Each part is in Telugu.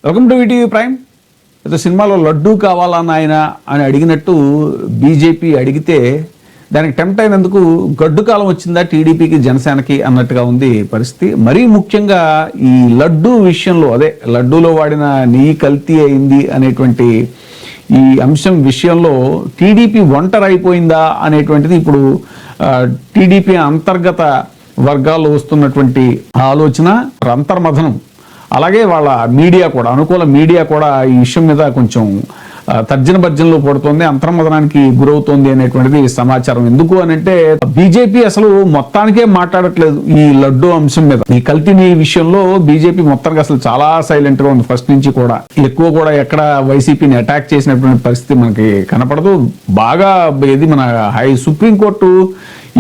Welcome to ETV prime. అయితే సినిమాలో లడ్డూ కావాలన్న ఆయన అని అడిగినట్టు బీజేపీ అడిగితే దానికి టెంప్ట్ అయినందుకు గడ్డు కాలం వచ్చిందా టీడీపీకి జనసేనకి అన్నట్టుగా ఉంది పరిస్థితి. మరీ ముఖ్యంగా ఈ లడ్డూ విషయంలో, అదే లడ్డూలో వాడిన నెయ్యి కల్తీ అయింది అనేటువంటి ఈ అంశం విషయంలో టీడీపీ ఒంటరి అయిపోయిందా అనేటువంటిది ఇప్పుడు టీడీపీ అంతర్గత వర్గాల్లో వస్తున్నటువంటి ఆలోచన, అంతర్మథనం. అలాగే వాళ్ళ మీడియా కూడా, అనుకూల మీడియా కూడా ఈ విషయం మీద కొంచెం తర్జన భర్జనలో పడుతోంది, అంతర్మథనానికి గురవుతోంది అనేటువంటిది సమాచారం. ఎందుకు అని అంటే బీజేపీ అసలు మొత్తానికే మాట్లాడట్లేదు ఈ లడ్డూ అంశం మీద. ఈ కల్తీ విషయంలో బీజేపీ మొత్తానికి అసలు చాలా సైలెంట్ గా ఉంది ఫస్ట్ నుంచి కూడా. ఎక్కువ కూడా ఎక్కడ వైసీపీని అటాక్ చేసినటువంటి పరిస్థితి మనకి కనపడదు. బాగా ఇది మన సుప్రీంకోర్టు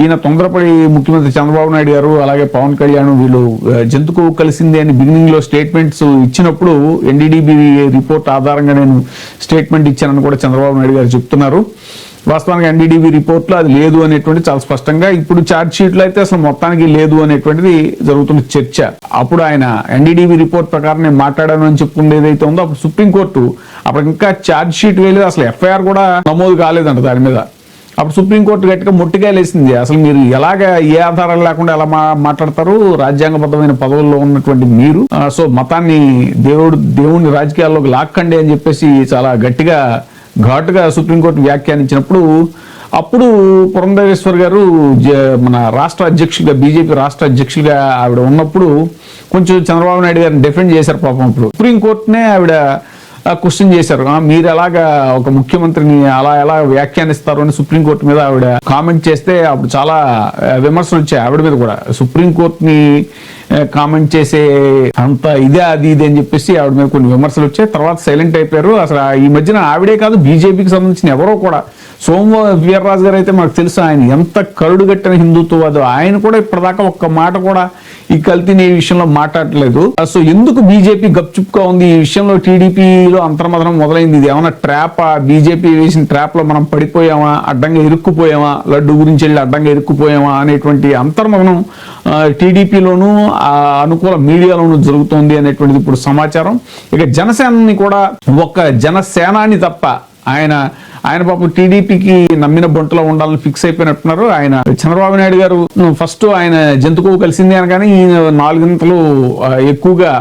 ఈయన తొందరపడి ముఖ్యమంత్రి చంద్రబాబు నాయుడు గారు అలాగే పవన్ కళ్యాణ్ వీళ్ళు జంతుకు కలిసిందే అని బిగినింగ్ లో స్టేట్మెంట్స్ ఇచ్చినప్పుడు ఎన్డీడీబీ రిపోర్ట్ ఆధారంగా నేను స్టేట్మెంట్ ఇచ్చానని కూడా చంద్రబాబు నాయుడు గారు చెప్తున్నారు. వాస్తవానికి ఎన్డీడీబీ రిపోర్ట్లో అది లేదు అనేటువంటి చాలా స్పష్టంగా, ఇప్పుడు ఛార్జ్ షీట్లో అయితే అసలు మొత్తానికి లేదు అనేటువంటిది జరుగుతున్న చర్చ. అప్పుడు ఆయన ఎన్డీడీబీ రిపోర్ట్ ప్రకారం నేను మాట్లాడాను అని చెప్పుకుంటే ఏదైతే ఉందో, అప్పుడు సుప్రీంకోర్టు అప్పుడు ఇంకా ఛార్జ్ షీట్ వేయలేదు, అసలు ఎఫ్ఐఆర్ కూడా నమోదు కాలేదంట దాని మీద. అప్పుడు సుప్రీంకోర్టు గట్టిగా ముట్టికాయలేసింది. అసలు మీరు ఎలాగ ఏ ఆధారాలు లేకుండా ఎలా మాట్లాడతారు, రాజ్యాంగబద్ధమైన పదవుల్లో ఉన్నటువంటి మీరు, సో మతాన్ని దేవుడిని రాజకీయాల్లోకి లాక్కండి అని చెప్పేసి చాలా గట్టిగా ఘాటుగా సుప్రీంకోర్టు వ్యాఖ్యానించినప్పుడు, అప్పుడు పురంధరేశ్వర్ గారు మన రాష్ట్ర అధ్యక్షులుగా, బీజేపీ రాష్ట్ర అధ్యక్షులుగా ఆవిడ ఉన్నప్పుడు కొంచెం చంద్రబాబు నాయుడు గారిని డిఫెండ్ చేశారు పాపం. అప్పుడు సుప్రీంకోర్టునే ఆవిడ క్వశ్చన్ చేశారు, మీరు ఎలాగా ఒక ముఖ్యమంత్రిని అలా ఎలా వ్యాఖ్యానిస్తారు అని సుప్రీంకోర్టు మీద ఆవిడ కామెంట్ చేస్తే అప్పుడు చాలా విమర్శలు వచ్చాయి ఆవిడ మీద కూడా. సుప్రీంకోర్టుని కామెంట్ చేసే అంత ఇదే అది ఇది అని చెప్పేసి ఆవిడ మీద కొన్ని విమర్శలు వచ్చాయి. తర్వాత సైలెంట్ అయిపోయారు. అసలు ఈ మధ్యన ఆవిడే కాదు, బీజేపీకి సంబంధించిన ఎవరో కూడా, సోము వీర్రాజు గారు అయితే మనకు తెలుసు ఆయన ఎంత కరుడుగట్టిన హిందుత్వవాదు, ఆయన కూడా ఇప్పటిదాకా ఒక్క మాట కూడా ఈ కల్తీ విషయంలో మాట్లాడలేదు. సో ఎందుకు బీజేపీ గప్చుప్గా ఉంది ఈ విషయంలో? టీడీపీలో అంతర్మథనం మొదలైంది. ఇది ఏమైనా ట్రాపా? బీజేపీ వేసిన ట్రాప్ లో మనం పడిపోయామా, అడ్డంగా ఇరుక్కుపోయామా, లడ్డు గురించి వెళ్ళి అడ్డంగా ఇరుక్కుపోయామా అనేటువంటి అంతర్మథనం టీడీపీలోనూ అనుకూల మీడియాలోనూ జరుగుతోంది అనేటువంటిది ఇప్పుడు సమాచారం. ఇక జనసేనని కూడా ఒక జనసేనాని తప్ప ఆయన పాపం టీడీపీకి నమ్మిన బొంటలో ఉండాలని ఫిక్స్ అయిపోయినట్టున్నారు. ఆయన చంద్రబాబు నాయుడు గారు ఫస్ట్ ఆయన జంతుకు కలిసింది అనగానే ఈయన 4 గంటలు ఎక్కువగా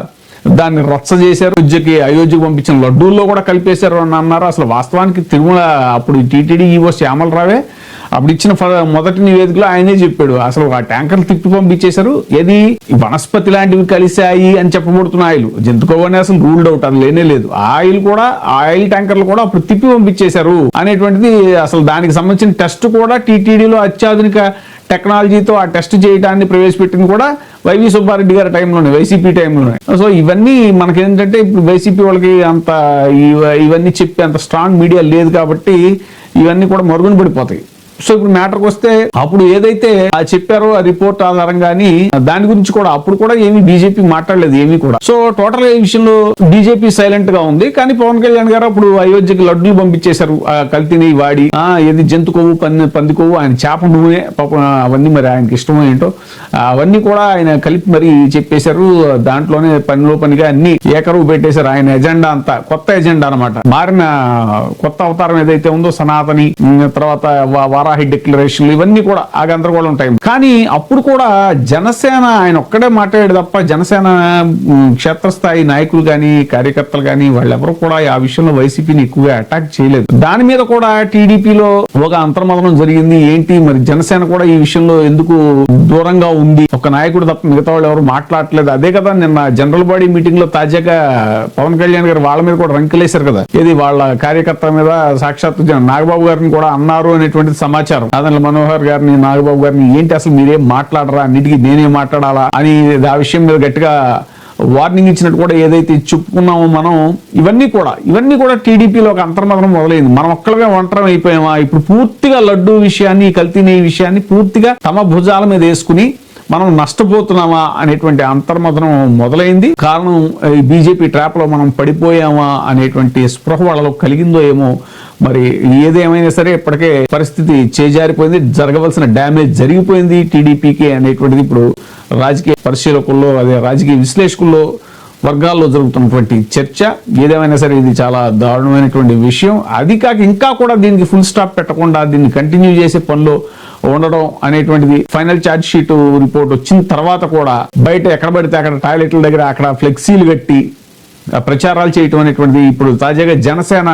దాన్ని రచ్చ చేశారు. అయోధ్యకు పంపించిన లడ్డూల్లో కూడా కలిపేశారు అని అన్నారు. అసలు వాస్తవానికి తిరుమల అప్పుడు టీటీడీ ఈవో శ్యామలరావే అప్పుడు ఇచ్చిన మొదటి నివేదికలో ఆయనే చెప్పాడు, అసలు ఆ ట్యాంకర్లు తిప్పి పంపించేశారు. ఏది వనస్పతి లాంటివి కలిశాయి అని చెప్పబడుతున్న ఆయిల్, జంతుకోవని అసలు రూల్డ్ అవుట్, అది లేనే లేదు. ఆయిల్ కూడా, ఆయిల్ ట్యాంకర్లు కూడా అప్పుడు తిప్పి పంపించేశారు అనేటువంటిది. అసలు దానికి సంబంధించిన టెస్ట్ కూడా టీటీడీలో అత్యాధునిక టెక్నాలజీతో ఆ టెస్ట్ చేయడాన్ని ప్రవేశపెట్టింది కూడా వైవి సుబ్బారెడ్డి గారి టైంలోనే, వైసీపీ టైంలోనే. సో ఇవన్నీ మనకేంటంటే ఇప్పుడు వైసీపీ వాళ్ళకి అంత ఇవన్నీ చెప్పి అంత స్ట్రాంగ్ మీడియా లేదు కాబట్టి ఇవన్నీ కూడా మరుగున పడిపోతాయి. సో ఇప్పుడు మ్యాటర్కి వస్తే, అప్పుడు ఏదైతే చెప్పారో ఆ రిపోర్ట్ ఆధారంగాని దాని గురించి కూడా అప్పుడు కూడా ఏమీ బీజేపీ మాట్లాడలేదు ఏమీ కూడా. సో టోటల్ ఈ విషయంలో బీజేపీ సైలెంట్ గా ఉంది. కానీ పవన్ కళ్యాణ్ గారు అప్పుడు అయోధ్యకి లడ్డూలు పంపించేశారు కల్తీని వాడి. ఏది జంతు కొవ్వు, పంది కొవ్వు, ఆయన చేప నూనె పాపం అవన్నీ మరి ఆయనకి ఇష్టం ఏంటో అవన్నీ కూడా ఆయన కలిపి మరి చెప్పేశారు. దాంట్లోనే పనిలో పనిగా అన్ని ఏకరువు పెట్టేశారు. ఆయన ఎజెండా అంతా కొత్త ఎజెండా అనమాట. మారిన కొత్త అవతారం ఏదైతే ఉందో సనాతని, తర్వాత వారాహి డిక్లరేషన్లు, ఇవన్నీ కూడా ఆ గందరగోళం ఉంటాయి. కానీ అప్పుడు కూడా జనసేన ఆయన ఒక్కడే మాట్లాడాడు తప్ప జనసేన క్షేత్రస్థాయి నాయకులు కానీ కార్యకర్తలు కానీ వాళ్ళెవరూ కూడా ఆ విషయంలో వైసీపీని ఎక్కువగా అటాక్ చేయలేదు. దాని మీద కూడా టీడీపీలో ఒక అంతర్మథనం జరిగింది. ఏంటి మరి జనసేన కూడా ఈ విషయంలో ఎందుకు దూరంగా ఉంది, ఒక నాయకుడు తప్ప మిగతా వాళ్ళు ఎవరు మాట్లాడలేదు. అదే కదా నిన్న జనరల్ బాడీ మీటింగ్ లో తాజాగా పవన్ కళ్యాణ్ గారు వాళ్ళ మీద కూడా రంకెలేశారు కదా, ఏది వాళ్ళ కార్యకర్తల మీద సాక్షాత్తు నాగబాబు గారిని కూడా అన్నారు అనేటువంటిది సమాచారం. అదనల మనోహర్ గారిని, నాగబాబు గారిని, ఏంటి అసలు మీరేం మాట్లాడరా, అన్నిటికీ నేనే మాట్లాడాలా అని ఆ విషయం మీద గట్టిగా వార్నింగ్ ఇచ్చినట్టు కూడా ఏదైతే చెప్పుకున్నామో మనం, ఇవన్నీ కూడా టీడీపీలో ఒక అంతర్మథనం మొదలైంది. మనం ఒక్కళ్ళమే ఒంటరం అయిపోయామా? ఇప్పుడు పూర్తిగా లడ్డూ విషయాన్ని, కల్తీ విషయాన్ని పూర్తిగా తమ భుజాల మీద వేసుకుని మనం నష్టపోతున్నామా అనేటువంటి అంతర్మథనం మొదలైంది. కారణం బీజేపీ ట్రాప్ లో మనం పడిపోయామా అనేటువంటి స్పృహ వాళ్ళలో కలిగిందో ఏమో మరి. ఏదేమైనా సరే ఇప్పటికే పరిస్థితి చేజారిపోయింది, జరగవలసిన డ్యామేజ్ జరిగిపోయింది టీడీపీకి అనేటువంటిది ఇప్పుడు రాజకీయ పరిశీలకుల్లో, అదే రాజకీయ విశ్లేషకుల్లో వర్గాల్లో జరుగుతున్నటువంటి చర్చ. ఏదేమైనా సరే ఇది చాలా దారుణమైనటువంటి విషయం. అది కాక ఇంకా కూడా దీనికి ఫుల్ స్టాప్ పెట్టకుండా దీన్ని కంటిన్యూ చేసే పనిలో ఉండడం అనేటువంటిది, ఫైనల్ ఛార్జ్ షీట్ రిపోర్ట్ వచ్చిన తర్వాత కూడా బయట ఎక్కడ పడితే అక్కడ టాయిలెట్ల దగ్గర అక్కడ ఫ్లెక్సీలు కట్టి ప్రచారాలు చేయటం అనేటువంటిది. ఇప్పుడు తాజాగా జనసేన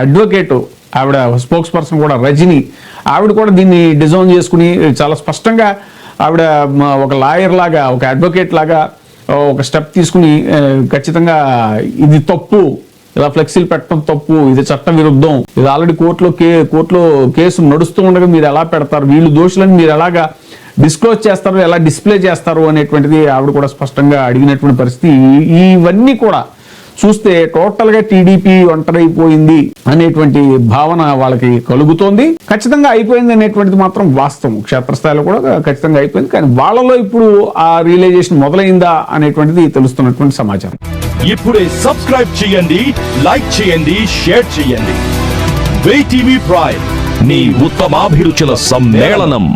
అడ్వకేట్ ఆవిడ స్పోక్స్ పర్సన్ కూడా రజని, ఆవిడ కూడా దీన్ని డిజైన్ చేసుకుని చాలా స్పష్టంగా ఆవిడ ఒక లాయర్ లాగా, ఒక అడ్వకేట్ లాగా ఒక స్టెప్ తీసుకుని ఖచ్చితంగా ఇది తప్పు, ఇలా ఫ్లెక్సీలు పెట్టడం తప్పు, ఇది చట్ట విరుద్ధం, ఇది ఆల్రెడీ కోర్టులో కేసు నడుస్తూ ఉండగా మీరు ఎలా పెడతారు, వీళ్ళు దోషులని మీరు ఎలాగా డిస్క్లోజ్ చేస్తారు, ఎలా డిస్ప్లే చేస్తారు అనేటువంటిది ఆవిడ కూడా స్పష్టంగా అడిగినటువంటి పరిస్థితి. ఇవన్నీ కూడా చూస్తే టోటల్ గా టీడీపీ ఒంటరైపోయింది అనేటువంటి భావన వాళ్ళకి కలుగుతోంది. ఖచ్చితంగా అయిపోయింది అనేటువంటిది మాత్రం వాస్తవం. క్షేత్రస్థాయిలో కూడా ఖచ్చితంగా అయిపోయింది. కానీ వాళ్ళలో ఇప్పుడు ఆ రియలైజేషన్ మొదలైందా అనేటువంటిది తెలుస్తున్నటువంటి సమాచారం. ఇప్పుడే సబ్స్క్రైబ్ చేయండి, లైక్ చేయండి, షేర్ చేయండి. VTV ప్రైమ్, నీ ఉత్తమాభిరుచుల సమ్మేళనం.